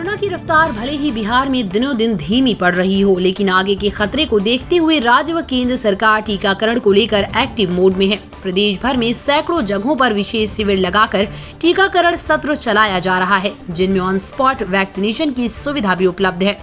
Corona की रफ्तार भले ही बिहार में दिनों दिन धीमी पड़ रही हो, लेकिन आगे के खतरे को देखते हुए राज्य व केंद्र सरकार टीकाकरण को लेकर एक्टिव मोड में है। प्रदेश भर में सैकड़ों जगहों पर विशेष शिविर लगाकर टीकाकरण सत्र चलाया जा रहा है, जिनमें ऑन स्पॉट वैक्सीनेशन की सुविधा भी उपलब्ध है।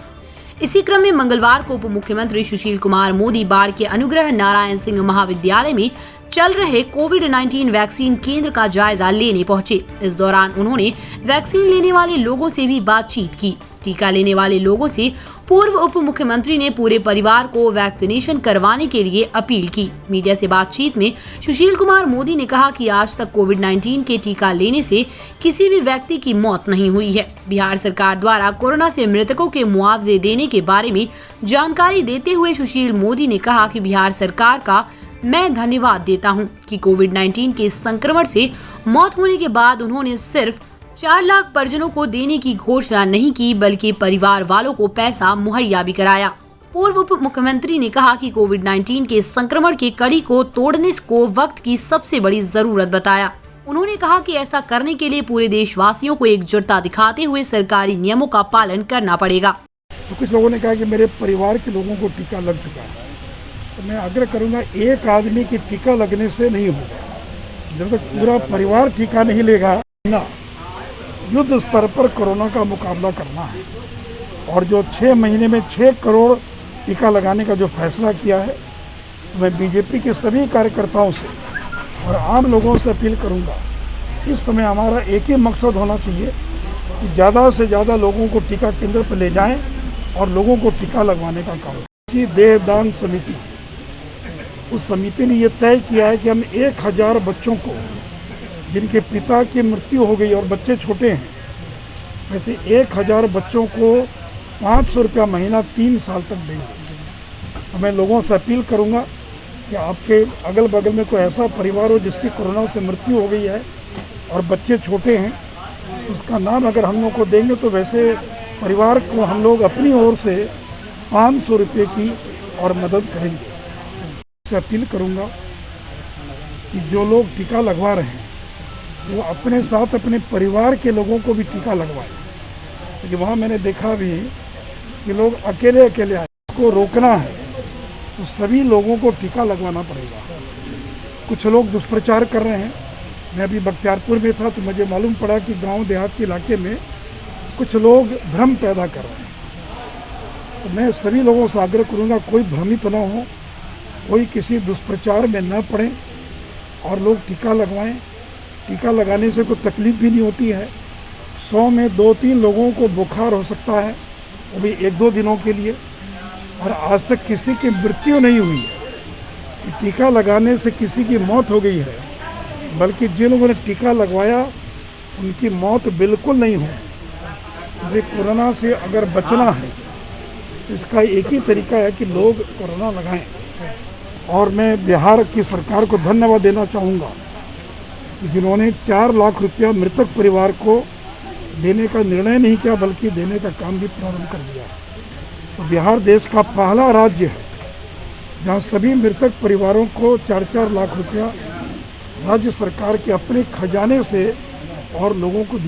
इसी क्रम में मंगलवार को उप मुख्यमंत्री सुशील कुमार मोदी बाढ़ के अनुग्रह नारायण सिंह महाविद्यालय में चल रहे कोविड-19 वैक्सीन केंद्र का जायजा लेने पहुंचे। इस दौरान उन्होंने वैक्सीन लेने वाले लोगों से भी बातचीत की। टीका लेने वाले लोगों से पूर्व उप मुख्यमंत्री ने पूरे परिवार को वैक्सीनेशन करवाने के लिए अपील की। मीडिया से बातचीत में सुशील कुमार मोदी ने कहा कि आज तक कोविड-19 के टीका लेने से किसी भी व्यक्ति की मौत नहीं हुई है। बिहार सरकार द्वारा कोरोना से मृतकों के मुआवजे देने के बारे में जानकारी देते हुए सुशील मोदी ने कहा कि बिहार सरकार का मैं धन्यवाद देता हूं कि कोविड-19 के संक्रमण से मौत होने के बाद उन्होंने सिर्फ 4 लाख परिजनों को देने की घोषणा नहीं की, बल्कि परिवार वालों को पैसा मुहैया भी कराया। पूर्व उप मुख्यमंत्री ने कहा कि कोविड-19 के संक्रमण के कड़ी को तोड़ने को वक्त की सबसे बड़ी जरूरत बताया। उन्होंने कहा कि ऐसा करने के लिए पूरे देशवासियों को एकजुटता दिखाते हुए सरकारी नियमों का पालन करना पड़ेगा। तो कुछ लोगों ने कहा कि मेरे परिवार के लोगों को टीका लग चुका है, तो मैं आग्रह करूंगा, एक आदमी की टीका लगने से नहीं होगा। जब तक पूरा परिवार टीका नहीं लेगा ना, युद्ध स्तर पर कोरोना का मुकाबला करना है। और जो 6 महीने में 6 करोड़ टीका लगाने का जो फैसला किया है, तो मैं बीजेपी के सभी कार्यकर्ताओं से और आम लोगों से अपील करूंगा, इस समय हमारा एक ही मकसद होना चाहिए कि ज़्यादा से ज़्यादा लोगों को टीका केंद्र पर ले जाएं और लोगों को टीका लगवाने का काम करें। देहदान समिति, उस समिति ने यह तय किया है कि हम 1000 बच्चों को जिनके पिता की मृत्यु हो गई और बच्चे छोटे हैं, वैसे 1000 बच्चों को 500 रुपया महीना 3 साल तक देंगे। तो मैं लोगों से अपील करूंगा कि आपके अगल बगल में कोई ऐसा परिवार हो जिसकी कोरोना से मृत्यु हो गई है और बच्चे छोटे हैं, उसका नाम अगर हम लोग को देंगे तो वैसे परिवार को हम लोग अपनी ओर से 500 रुपये की और मदद करेंगे। से अपील करूंगा कि जो लोग टीका लगवा रहे हैं वो अपने साथ अपने परिवार के लोगों को भी टीका लगवाएं, क्योंकि वहाँ मैंने देखा भी कि लोग अकेले अकेले आए। को रोकना है तो सभी लोगों को टीका लगवाना पड़ेगा। कुछ लोग दुष्प्रचार कर रहे हैं। मैं अभी बख्तियारपुर में था तो मुझे मालूम पड़ा कि गांव देहात के इलाके में कुछ लोग भ्रम पैदा कर रहे हैं। तो मैं सभी लोगों से आग्रह करूँगा, कोई भ्रमित न हो, कोई किसी दुष्प्रचार में न पड़े और लोग टीका लगवाएं। टीका लगाने से कोई तकलीफ भी नहीं होती है। 100 में 2-3 लोगों को बुखार हो सकता है, वो भी 1-2 दिनों के लिए, और आज तक किसी की मृत्यु नहीं हुई है। टीका लगाने से किसी की मौत हो गई है, बल्कि जिन लोगों ने टीका लगवाया उनकी मौत बिल्कुल नहीं हुई। कोरोना से अगर बचना है इसका एक ही तरीका है कि लोग कोरोना लगाएं। और मैं बिहार की सरकार को धन्यवाद देना चाहूँगा कि जिन्होंने 4 लाख रुपया मृतक परिवार को देने का निर्णय नहीं किया, बल्कि देने का काम भी प्रारंभ कर दिया। तो बिहार देश का पहला राज्य है जहाँ सभी मृतक परिवारों को 4-4 लाख रुपया राज्य सरकार के अपने खजाने से और लोगों को दिया।